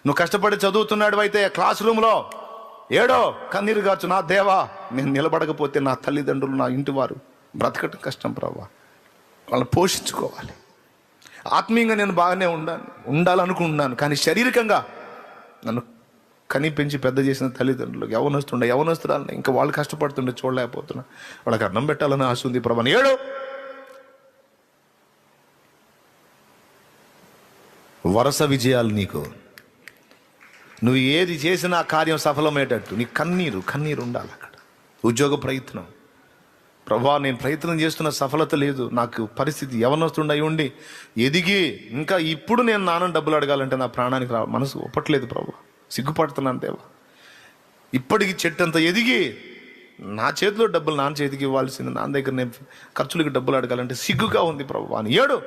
నువ్వు కష్టపడి చదువుతున్నాడు అయితే క్లాస్ రూమ్లో ఏడో కన్నీరు కాచు. నా దేవా, నేను నిలబడకపోతే నా తల్లిదండ్రులు, నా ఇంటి వారు బ్రతకటం కష్టం ప్రభా. వాళ్ళని పోషించుకోవాలి. ఆత్మీయంగా నేను బాగానే ఉండాలనుకుంటున్నాను, కానీ శారీరకంగా నన్ను కని పెంచి పెద్ద చేసిన తల్లిదండ్రులు, యవనస్తురాలని ఇంకా వాళ్ళు కష్టపడుతుండే చూడలేకపోతున్నా. వాళ్ళకి అన్నం పెట్టాలని ఆశ ఉంది ప్రభా. ఏడు వరుస విజయాలు నీకు. నువ్వు ఏది చేసినా కార్యం సఫలమయ్యేటట్టు నీ కన్నీరు ఉండాలి అక్కడ. ఉద్యోగ ప్రయత్నం, ప్రభా నేను ప్రయత్నం చేస్తున్న సఫలత లేదు, నాకు పరిస్థితి యవనస్తుండీ ఉండి ఎదిగి ఇంకా ఇప్పుడు నేను నాన్న డబ్బులు అడగాలంటే నా ప్రాణానికి మనసు ఒప్పట్లేదు ప్రభా, సిగ్గుపడుతున్నాను దేవా. ఇప్పటికి చెట్టు అంత ఎదిగి నా చేతిలో డబ్బులు నాన్న చేతికి ఇవ్వాల్సింది, నాన్న దగ్గర నేను ఖర్చులకి డబ్బులు అడగాలంటే సిగ్గుగా ఉంది ప్రభా అని ఏడు.